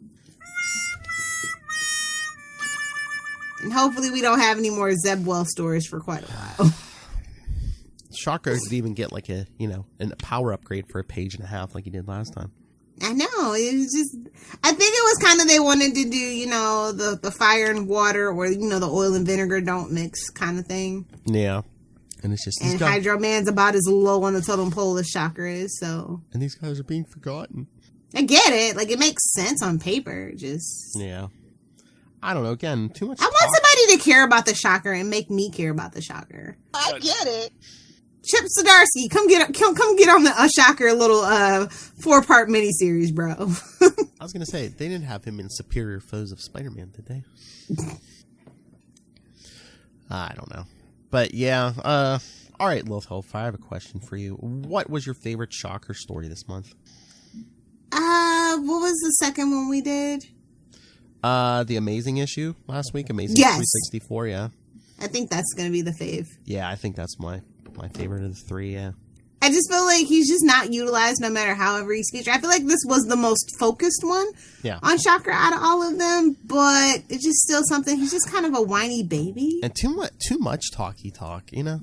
And hopefully we don't have any more Zebwell stories for quite a while. Shocker could even get like a power upgrade for a page and a half like he did last time. I know. It was just, I think it was kind of, they wanted to do, you know, the fire and water, or, you know, the oil and vinegar don't mix kind of thing. Yeah. And it's just... And Hydro Man's about as low on the totem pole as Shocker is, so... And these guys are being forgotten. I get it. Like, it makes sense on paper, just... Yeah. I don't know, again, too much... I want somebody to care about the Shocker and make me care about the Shocker. I get it. Chip Zdarsky, come get on the Shocker little 4-part miniseries, bro. I was going to say, they didn't have him in Superior Foes of Spider-Man, did they? I don't know. But yeah, all right, Lilith Hellfire, I have a question for you. What was your favorite Shocker story this month? What was the second one we did? The Amazing issue last week, Amazing Yes. 364, yeah. I think that's going to be the fave. Yeah, I think that's my favorite of the three, yeah. I just feel like he's just not utilized no matter however he's featured. I feel like this was the most focused one on Shocker out of all of them, but it's just still something. He's just kind of a whiny baby. And too much talky talk, you know?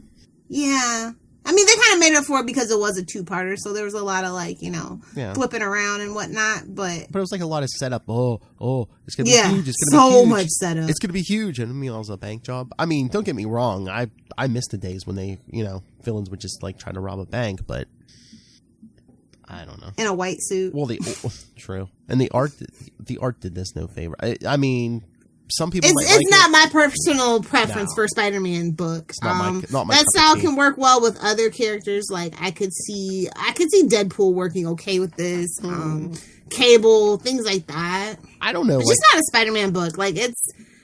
Yeah. I mean, they kind of made up for it because it was a 2-parter, so there was a lot of, like, you know, flipping around and whatnot, but it was like a lot of setup. Oh, it's going to be huge. It's so going to be huge. much setup. It's going to be huge. And meanwhile, it was a bank job. I mean, don't get me wrong. I miss the days when they, you know, villains would just, like, try to rob a bank, but I don't know. In a white suit. Well, true. And the art did this no favor. I mean... Some people it's not my personal preference for a Spider-Man book. Not my that style can work well with other characters. Like I could see Deadpool working okay with this. Cable, things like that. I don't know. It's just not a Spider-Man book. Like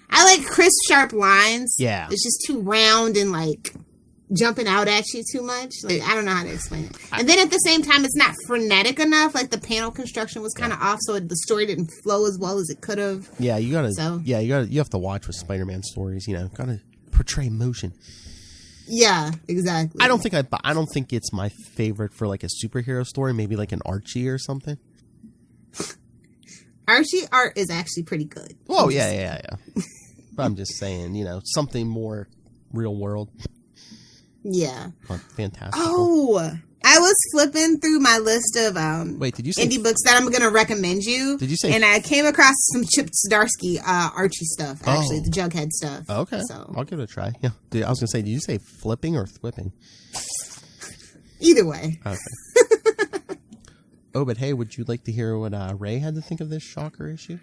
I like crisp, sharp lines. Yeah. It's just too round and like jumping out at you too much. Like I don't know how to explain it. And then at the same time, it's not frenetic enough. Like the panel construction was kind of off, so the story didn't flow as well as it could have. Yeah, you have to watch with Spider-Man stories. You know, gotta portray emotion. Yeah, exactly. I don't think it's my favorite for like a superhero story. Maybe like an Archie or something. Archie art is actually pretty good. Oh yeah. But I'm just saying, you know, something more real world. Yeah. Fantastic. Oh, I was flipping through my list of wait, did you say indie books that I'm going to recommend you. Did you say? And I came across some Chip Zdarsky Archie stuff, actually, the Jughead stuff. Okay. So. I'll give it a try. Yeah. I was going to say, did you say flipping or thwipping? Either way. Okay. Oh, but hey, would you like to hear what Ray had to think of this Shocker issue?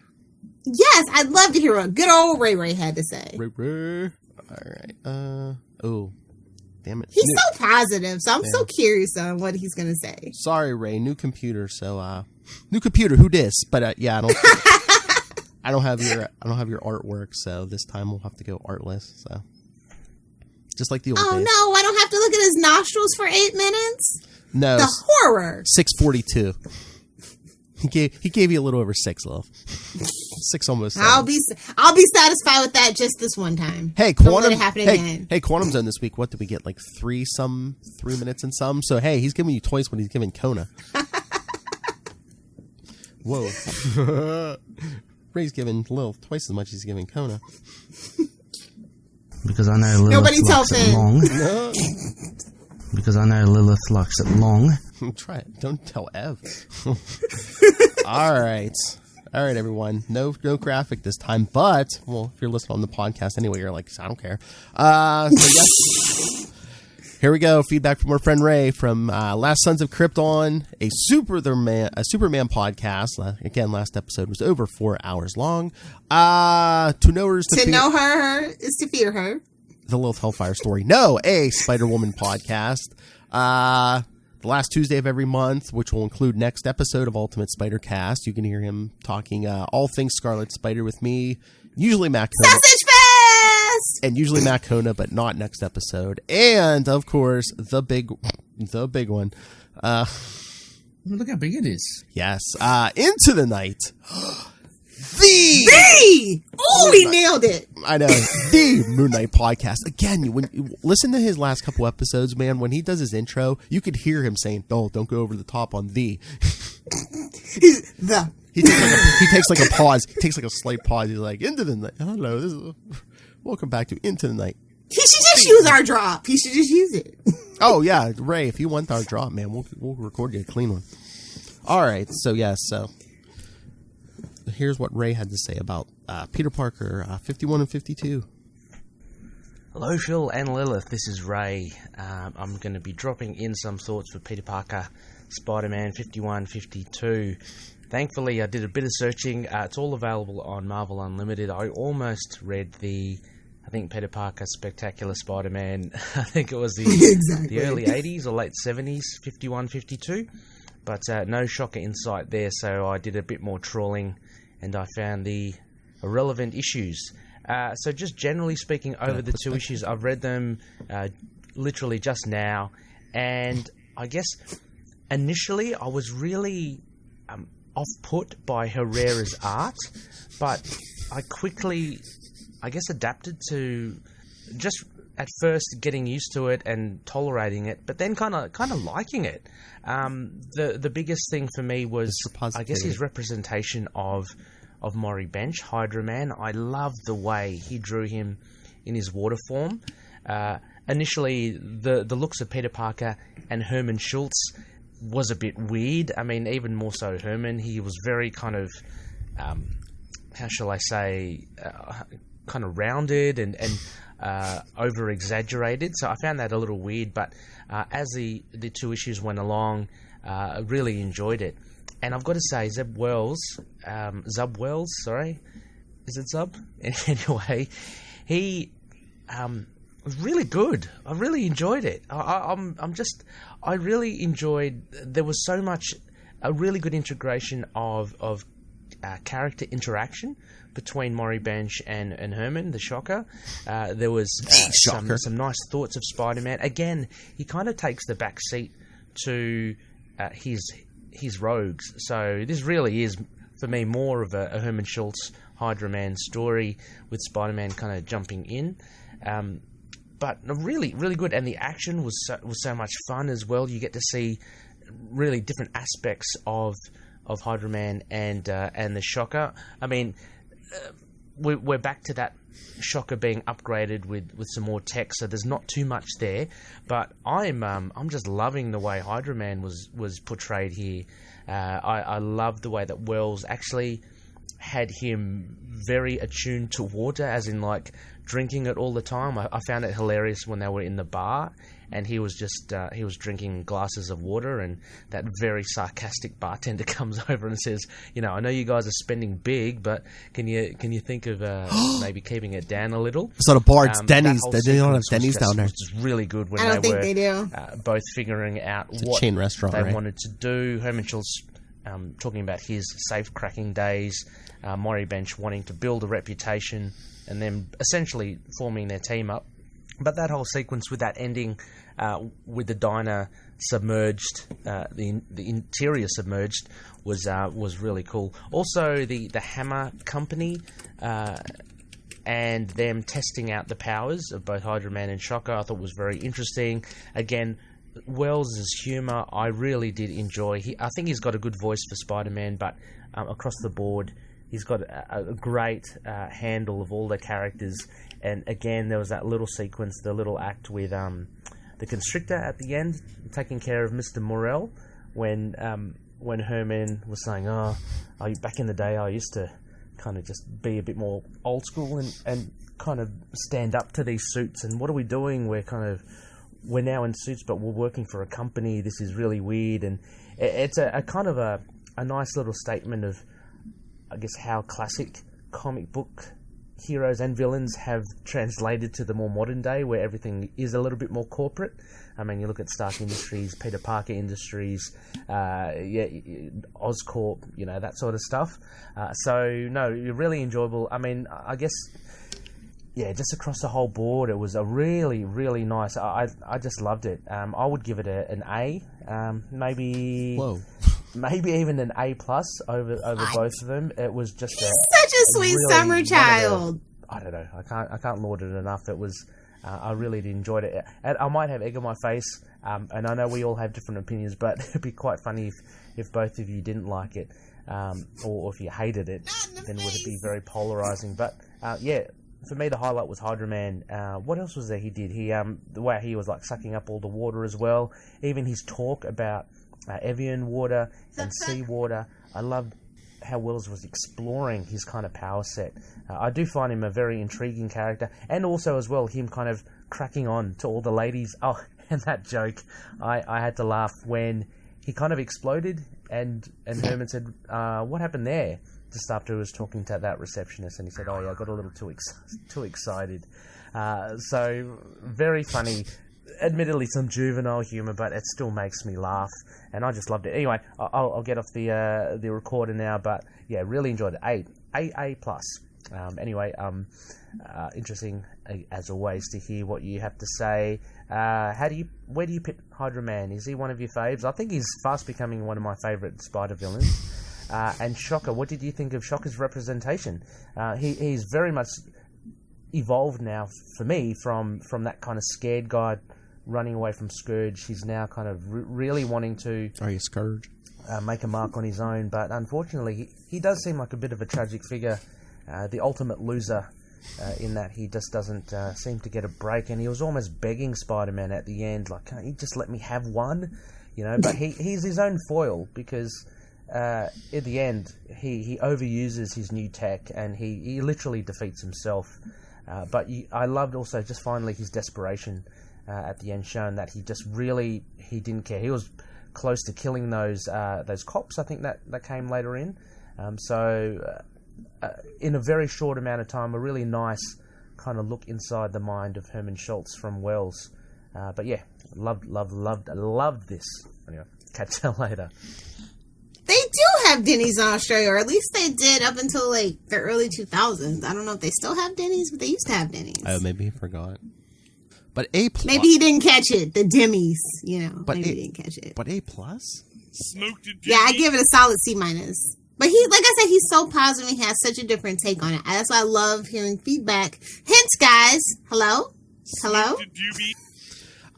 Yes, I'd love to hear what good old Ray had to say. Ray. All right. Oh. Damn it. He's so positive, so I'm so curious on what he's going to say. Sorry, Ray. New computer, so new computer. Who dis? But yeah, I don't have your artwork, so this time we'll have to go artless. So just like the old days. Oh no, I don't have to look at his nostrils for 8 minutes. No, the horror. 6:42. He gave you a little over 6, love. 6 almost. 7. I'll be satisfied with that just this one time. Hey, Don't let it happen again. Hey, Quantum Zone this week. What did we get? Like 3 minutes and some. So hey, he's giving you twice what he's giving Kona. Whoa. Ray's giving Lil twice as much as he's giving Kona. Because I know Lilith Nobody tell likes it long. No. Because I know Lilith likes it long. Try it. Don't tell Ev. All right, everyone. No graphic this time, but well, if you're listening on the podcast anyway, you're like, I don't care. So yeah. Here we go. Feedback from our friend Ray from Last Sons of Krypton, a Superman podcast. Again, last episode was over 4 hours long. To know her is to fear her. The Lilith Hellfire story. No, a Spider-Woman podcast. The last Tuesday of every month, which will include next episode of Ultimate Spider Cast. You can hear him talking all things Scarlet Spider with me. Usually Matt Kona. Sausage Fest! And usually Matt Kona, but not next episode. And, of course, the big one. Look how big it is. Yes. Into the Night. Oh, he nailed it. I know. The Moon Knight podcast. Again, when you listen to his last couple episodes, man, when he does his intro, you could hear him saying, "Oh, don't go over the top on the." He takes like a pause. He takes like a slight pause. He's like, "Into the Night. Hello, welcome back to Into the Night." He should just use our drop. He should just use it. Oh yeah, Ray, if you want our drop, man, we'll record you a clean one. All right, so here's what Ray had to say about Peter Parker 51 and 52. Hello, Phil and Lilith. This is Ray. I'm going to be dropping in some thoughts for Peter Parker, Spider-Man 51, 52. Thankfully, I did a bit of searching. It's all available on Marvel Unlimited. I almost read I think Peter Parker Spectacular Spider-Man. I think it was the early 80s or late 70s, 51, 52. But no Shocker insight there, so I did a bit more trawling and I found the irrelevant issues. So just generally speaking, over the two issues, I've read them literally just now. And I guess initially I was really off-put by Herrera's art, but I quickly, adapted to just at first getting used to it and tolerating it, but then kind of liking it. The biggest thing for me was, I guess, his representation of Maury Bench, Hydra Man. I loved the way he drew him in his water form. Initially, the looks of Peter Parker and Herman Schultz was a bit weird. I mean, even more so Herman. He was very kind of, how shall I say, kind of rounded and over-exaggerated. So I found that a little weird. But as the two issues went along, I really enjoyed it. And I've got to say, Zub Wells, is it Zub? Anyway, he was really good. I really enjoyed it. I really enjoyed. There was so much, a really good integration of character interaction between Maury Bench and Herman, the Shocker. There was some nice thoughts of Spider-Man. Again, he kind of takes the back seat to his rogues. So this really is, for me, more of a Herman Schultz Hydra Man story with Spider-Man kind of jumping in. But really, really good. And the action was so much fun as well. You get to see really different aspects of Hydra Man and the Shocker. I mean, we're back to that Shocker being upgraded with some more tech, so there's not too much there. But I'm just loving the way Hydra Man was portrayed here. I love the way that Wells actually had him very attuned to water, as in like drinking it all the time. I found it hilarious when they were in the bar and he was just he was drinking glasses of water, and that very sarcastic bartender comes over and says, I know you guys are spending big, but can you think of maybe keeping it down a little? So the bar, it's Denny's. They don't have Denny's down there. Which is really good when I don't think they do. Both figuring out what chain restaurant, they right? wanted to do. Herman Schultz talking about his safe cracking days, Maury Bench wanting to build a reputation, and then essentially forming their team up. But that whole sequence with that ending, with the diner submerged, the interior submerged, was really cool. Also, the Hammer Company and them testing out the powers of both Hydra Man and Shocker, I thought was very interesting. Again, Wells' humour, I really did enjoy. I think he's got a good voice for Spider-Man, but across the board, he's got a great handle of all the characters. And again, there was that little sequence, the little act with the Constrictor at the end, taking care of Mr. Morrell, when Herman was saying, back in the day, I used to kind of just be a bit more old school and kind of stand up to these suits. And what are we doing? We're now in suits, but we're working for a company. This is really weird. And it's a kind of a nice little statement of, I guess, how classic comic book heroes and villains have translated to the more modern day, where everything is a little bit more corporate. I mean, you look at Stark Industries, Peter Parker Industries, Oscorp, that sort of stuff. You're really enjoyable. I mean, I guess, just across the whole board, it was a really, really nice. I just loved it. I would give it an A, maybe. Whoa. Maybe even an A+ over both of them. It was just such a sweet really summer child. I don't know. I can't laud it enough. It was. I really enjoyed it. And I might have egg on my face. And I know we all have different opinions, but it'd be quite funny if both of you didn't like it, or if you hated it, then would it be very polarizing. But for me, the highlight was Hydra Man. What else was there he did? The way he was like sucking up all the water as well. Even his talk about Evian water and seawater. I loved how Wells was exploring his kind of power set. I do find him a very intriguing character, and also as well him kind of cracking on to all the ladies. Oh, and that joke, I had to laugh when he kind of exploded, and Herman said, "What happened there?" Just after he was talking to that receptionist, and he said, "Oh yeah, I got a little too excited." So very funny. Admittedly, some juvenile humour, but it still makes me laugh, and I just loved it. Anyway, I'll get off the recorder now, but yeah, really enjoyed it. A plus. Anyway, interesting as always to hear what you have to say. Where do you put Hydra Man? Is he one of your faves? I think he's fast becoming one of my favourite Spider villains. And Shocker, what did you think of Shocker's representation? He's very much evolved now for me from that kind of scared guy running away from Scourge. He's now kind of really wanting to Scourge? Make a mark on his own, but unfortunately he does seem like a bit of a tragic figure, the ultimate loser, in that he just doesn't seem to get a break, and he was almost begging Spider-Man at the end, like, can't you just let me have one? But he's his own foil, because at the end he overuses his new tech, and he literally defeats himself. But I loved also just finally his desperation at the end, showing that he just really, he didn't care. He was close to killing those cops, I think that came later in. In a very short amount of time, a really nice kind of look inside the mind of Herman Schultz from Wells. But yeah, loved this. Anyway, catch you later. They do have Denny's in Australia, or at least they did up until like the early 2000s. I don't know if they still have Denny's, but they used to have Denny's. Oh, maybe he forgot. But A+. Maybe he didn't catch it. The Denny's, But maybe he didn't catch it. But A+? Yeah, I give it a solid C-. But he, like I said, he's so positive. He has such a different take on it. That's why I love hearing feedback. Hence, guys, hello?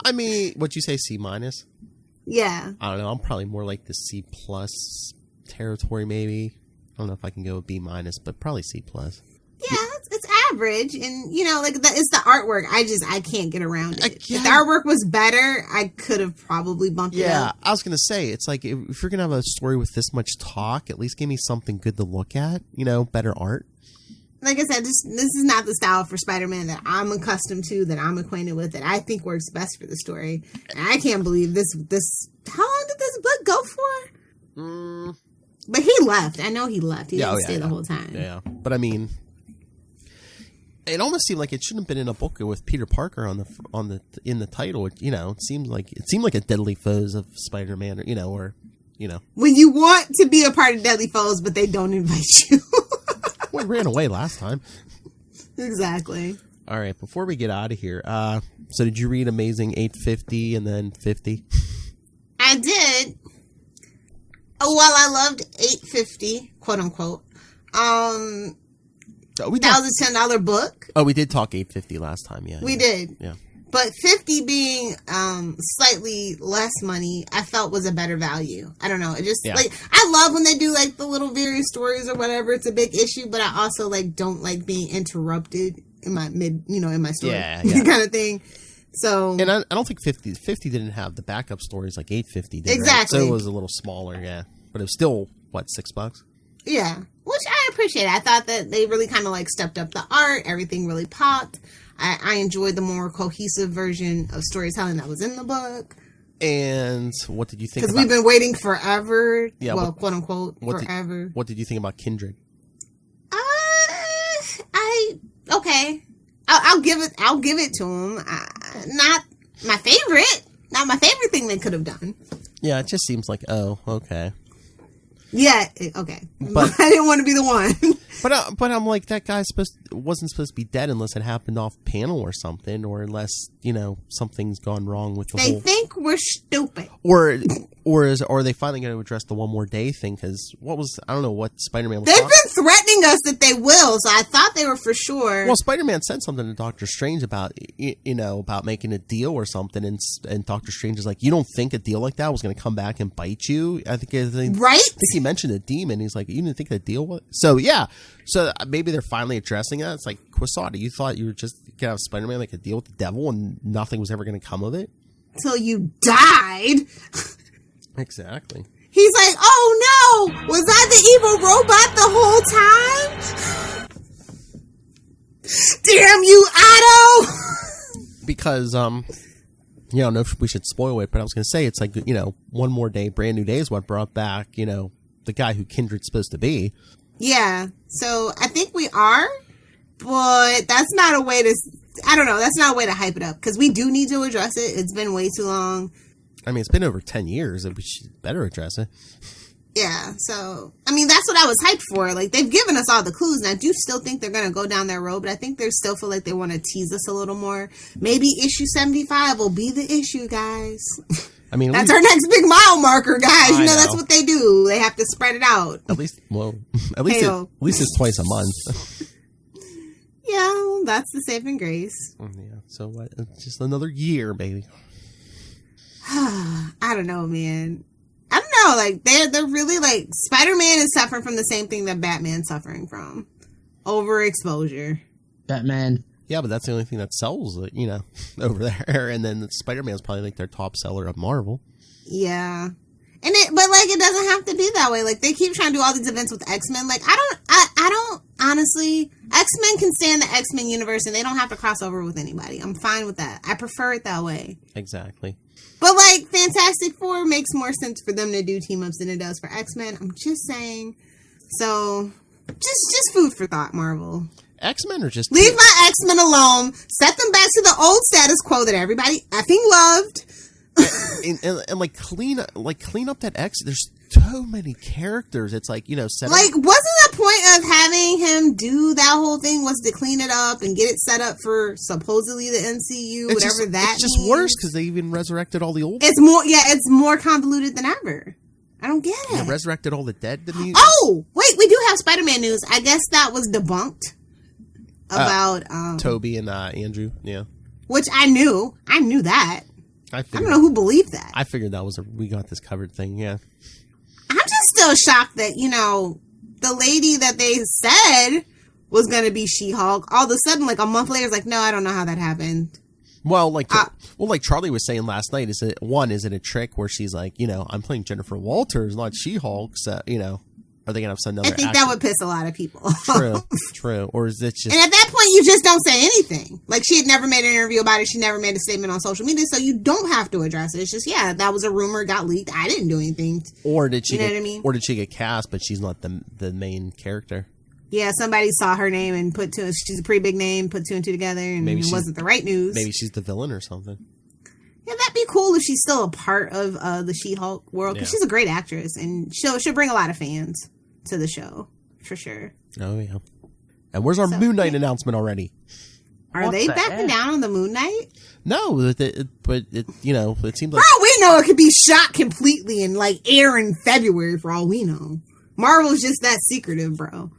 I mean, what'd you say, C-? Yeah. I don't know. I'm probably more like the C+ territory, maybe. I don't know if I can go with B-, but probably C+. Yeah, it's average, and it's the artwork. I can't get around it. Again, if the artwork was better, I could have probably bumped it up. Yeah, I was gonna say, it's like if you're gonna have a story with this much talk, at least give me something good to look at. Better art. Like I said, this is not the style for Spider-Man that I'm accustomed to, that I'm acquainted with, that I think works best for the story. And I can't believe this. How long did this book go for? But he left. I know he left. He didn't stay the whole time. Yeah, but I mean, it almost seemed like it shouldn't have been in a book with Peter Parker in the title. It seemed like a Deadly Foes of Spider-Man, or. When you want to be a part of Deadly Foes, but they don't invite you. We ran away last time. Exactly. All right, before we get out of here, so did you read Amazing 850 and then 50? I did. While I loved 850, quote unquote, that was a $10 book. Oh, we did talk 850 last time, yeah. We did. Yeah. But 50 being slightly less money, I felt was a better value. I don't know. It just I love when they do like the little various stories or whatever. It's a big issue, but I also don't like being interrupted in my in my story, kind of thing. So, and I don't think 50 didn't have the backup stories like 850 did. Exactly. Right? So it was a little smaller, yeah. But it was still $6? Yeah, which I appreciate. I thought that they really kind of stepped up the art. Everything really popped. I enjoyed the more cohesive version of storytelling that was in the book. And what did you think? Because we've been waiting forever. Yeah, well, quote unquote, forever. What did you think about Kindred? Okay. I'll give it to him. Not my favorite thing they could have done. Yeah, it just seems like, oh, okay. Yeah, okay. But I didn't want to be the one. But I'm like, that guy wasn't supposed to be dead unless it happened off panel or something, or unless something's gone wrong with the whole. They think we're stupid. Or are they finally going to address the one more day thing? Because I don't know what Spider-Man was. They've been threatening us that they will, so I thought they were for sure. Well, Spider-Man said something to Doctor Strange about about making a deal or something, and Doctor Strange is like, you don't think a deal like that was going to come back and bite you? I think right. I think he mentioned a demon. He's like, you didn't think that deal was. So yeah. So maybe they're finally addressing that. It's like, Quesada, you thought you were just going to have Spider-Man make a deal with the devil and nothing was ever going to come of it? Until you died. Exactly. He's like, oh no, was I the evil robot the whole time? Damn you, Otto! Because, I don't know if we should spoil it, but I was going to say, it's like, One More Day, Brand New Day is what brought back, the guy who Kindred's supposed to be. Yeah, so I think we are, but that's not a way to, I don't know, that's not a way to hype it up, because we do need to address it. It's been way too long. I mean, it's been over 10 years, and we should better address it. Yeah, so, I mean, that's what I was hyped for. Like, they've given us all the clues, and I do still think they're going to go down that road, but I think they still feel like they want to tease us a little more. Maybe issue 75 will be the issue, guys. I mean, that's our next big mile marker, guys. I know. That's what they do. They have to spread it out. At least it's twice a month. Yeah, well, that's the saving grace. Yeah, so what? Just another year, baby. I don't know, man. I don't know, like, they're really, like, Spider-Man is suffering from the same thing that Batman's suffering from. Overexposure. Batman. Yeah, but that's the only thing that sells, over there. And then Spider-Man's probably, like, their top seller of Marvel. Yeah. But it doesn't have to be that way. Like, they keep trying to do all these events with X-Men. Like, I don't, honestly, X-Men can stay in the X-Men universe and they don't have to cross over with anybody. I'm fine with that. I prefer it that way. Exactly. But, like, Fantastic Four makes more sense for them to do team-ups than it does for X-Men. I'm just saying. So, just food for thought, Marvel. X-Men are just... Leave my X-Men alone. Set them back to the old status quo that everybody effing loved. and clean up that X. There's so many characters. It's like, set up. Like, wasn't the point of having him do that whole thing was to clean it up and get it set up for supposedly the MCU, It's whatever that It's just means? worse because they even resurrected all the old. It's more convoluted than ever. I don't get it. They resurrected all the dead. Oh, wait, we do have Spider-Man news. I guess that was debunked about Toby and Andrew. Yeah, which I knew. I knew that. I don't know who believed that. I figured that was we got this covered thing. Yeah. I'm just still shocked that, the lady that they said was going to be She-Hulk, all of a sudden, like a month later, is like, no, I don't know how that happened. Well, like Charlie was saying last night, is it a trick where she's like, I'm playing Jennifer Walters, not She-Hulk, so, are they going to have some other I think that would piss a lot of people. True. Or is it just... And at that point, you just don't say anything. Like, she had never made an interview about it. She never made a statement on social media, so you don't have to address it. It's just, yeah, that was a rumor, got leaked. I didn't do anything. Or did she what I mean? Or did she get cast, but she's not the main character? Yeah, somebody saw her name and she's a pretty big name, put two and two together, and it wasn't the right news. Maybe she's the villain or something. Yeah, that'd be cool if she's still a part of the She-Hulk world, because she's a great actress, and she'll bring a lot of fans to the show, for sure. Oh, yeah. And where's our Moon Knight announcement already? Are they backing down on the Moon Knight? No, but it seems like... For all we know, it could be shot completely and, like, air in February, for all we know. Marvel's just that secretive, bro.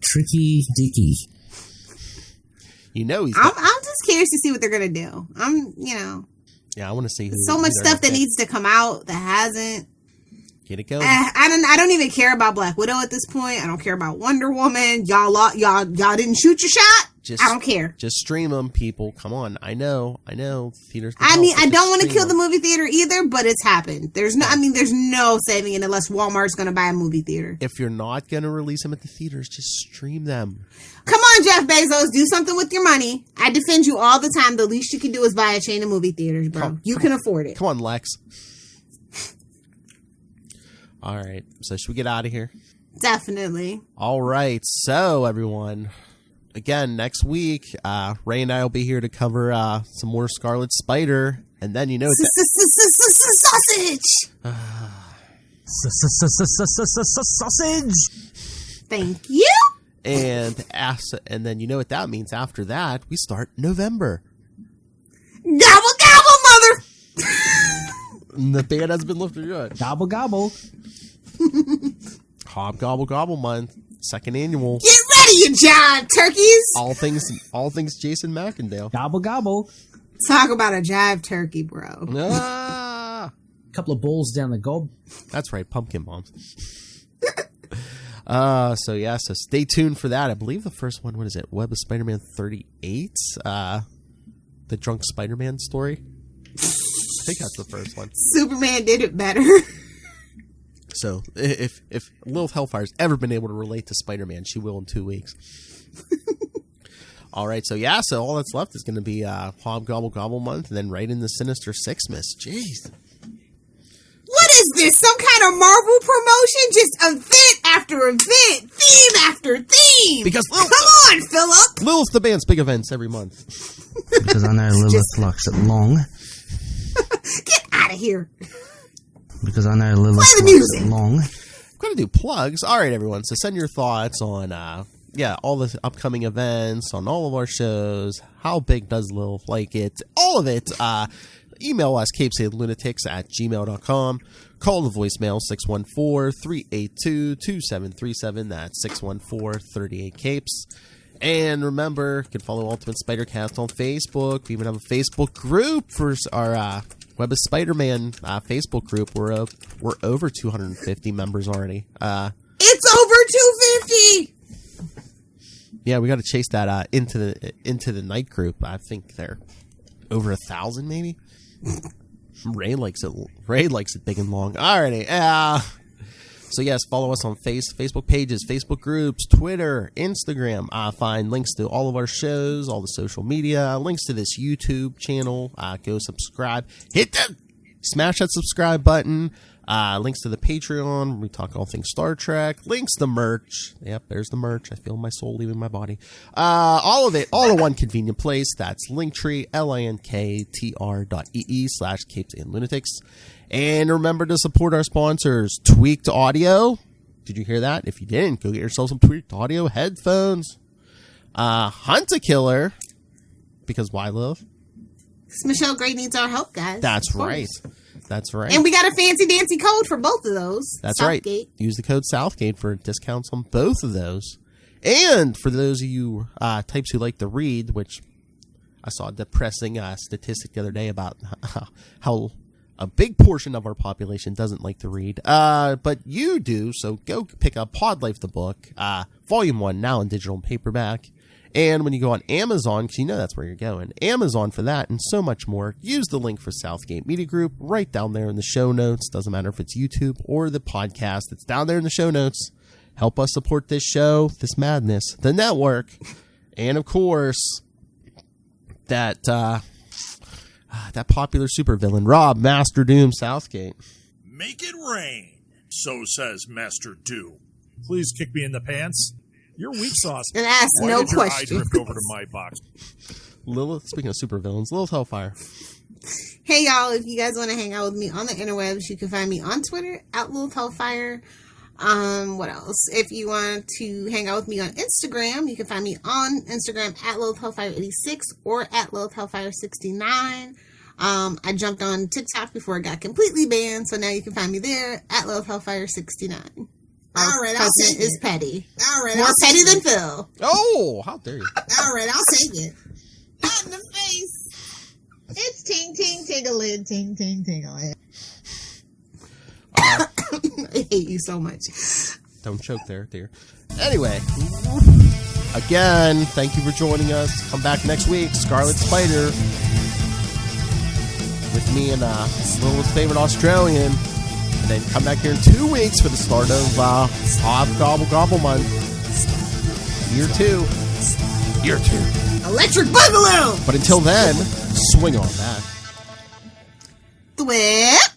Tricky Dicky. I'm just curious to see what they're gonna do. Yeah, I want to see who... So much stuff that needs to come out that hasn't. Get it going. I don't even care about Black Widow at this point. I don't care about Wonder Woman. Y'all didn't shoot your shot. I don't care. Just stream them, people. Come on. I know. Theaters. I don't want to kill the movie theater either, but it's happened. There's no saving it unless Walmart's going to buy a movie theater. If you're not going to release them at the theaters, just stream them. Come on, Jeff Bezos, do something with your money. I defend you all the time. The least you can do is buy a chain of movie theaters, bro. You can afford it. Come on, Lex. All right. So should we get out of here? Definitely. All right. So, everyone, again, next week, Ray and I will be here to cover some more Scarlet Spider. And then, sausage. Sausage. Thank you. And then you know what that means. After that, we start November. Gobble, gobble, mother. The ban has been lifted good. Gobble, gobble. Hobgobble Gobble Month, second annual. Get ready, you jive turkeys. All things Jason McIndale. Gobble, gobble. Talk about a jive turkey, bro. Couple of bowls down the gob. That's right, pumpkin bombs. So stay tuned for that. I believe the first one, what is it? Web of Spider-Man 38? The drunk Spider-Man story. think that's the first one. Superman did it better. So if Lilith Hellfire's ever been able to relate to Spider-Man, she will in 2 weeks. All right, so all that's left is going to be Hobgobble Gobble month, and then right in the Sinister Sixmas. Jeez. What is this? Some kind of Marvel promotion? Just event after event, theme after theme. Because come on, Philip. Lilith the band's big events every month. Because I know Lilith likes it long. Get out of here. Because I know Lilith Play the likes music. it long. I'm going to do plugs. All right, everyone. So send your thoughts on, all the upcoming events, on all of our shows. How big does Lilith like it? All of it. Email us, capesadelunatics@gmail.com. Call the voicemail, 614-382-2737. That's 614-38-CAPES. And remember, you can follow Ultimate Spider-Cast on Facebook. We even have a Facebook group for our Web of Spider-Man Facebook group. We're over 250 members already. It's over 250. Yeah, we got to chase that into the night group. I think they're over 1,000 maybe. Ray likes it. Ray likes it big and long. Alrighty. So yes, follow us on Facebook pages, Facebook groups, Twitter, Instagram. Find links to all of our shows, all the social media, links to this YouTube channel. Go subscribe. Smash that subscribe button. Links to the Patreon. We talk all things Star Trek. Links to merch. Yep, there's the merch. I feel my soul leaving my body. All of it, all in one convenient place. That's Linktree, linktr.ee/capesandlunatics. And remember to support our sponsors, Tweaked Audio. Did you hear that? If you didn't, go get yourself some Tweaked Audio headphones. Hunt-A-Killer. Because why, Lilith? Because Michelle Gray needs our help, guys. That's right. That's right. And we got a fancy dancy code for both of those. That's Southgate. right. Use the code Southgate for discounts on both of those. And for those of you types who like to read, which I saw a depressing statistic the other day about how a big portion of our population doesn't like to read. But you do, so go pick up Pod Life the book, Volume 1, now in digital and paperback. And when you go on Amazon, because you know that's where you're going, Amazon for that and so much more, use the link for Southgate Media Group right down there in the show notes. Doesn't matter if it's YouTube or the podcast. It's down there in the show notes. Help us support this show, this madness, the network, and of course, that popular supervillain, Rob Master Doom Southgate. Make it rain, so says Master Doom. Please kick me in the pants. You're weak sauce. And ask Why no did your eye questions. drift over to my box? Lilith, speaking of supervillains, Lilith Hellfire. Hey, y'all, if you guys want to hang out with me on the interwebs, you can find me on Twitter, @LilithHellfire. What else? If you want to hang out with me on Instagram, you can find me on Instagram @LilithHellfire86 or @LilithHellfire69. I jumped on TikTok before it got completely banned, so now you can find me there @LilithHellfire69. All right, I'll say is petty. All right, more petty than Phil. Oh, how dare you! All right, I'll take it. Not in the face. It's ting ting ting-a-lid, ting ting ting-a-lid. I hate you so much. Don't choke there, dear. Anyway, again, thank you for joining us. Come back next week, Scarlet Spider, with me and Lilith's favorite Australian. And then come back here in 2 weeks for the start of Hobgobble Gobble Month. Year 2. Electric Boogaloo! But until then, swing on that. Thwip!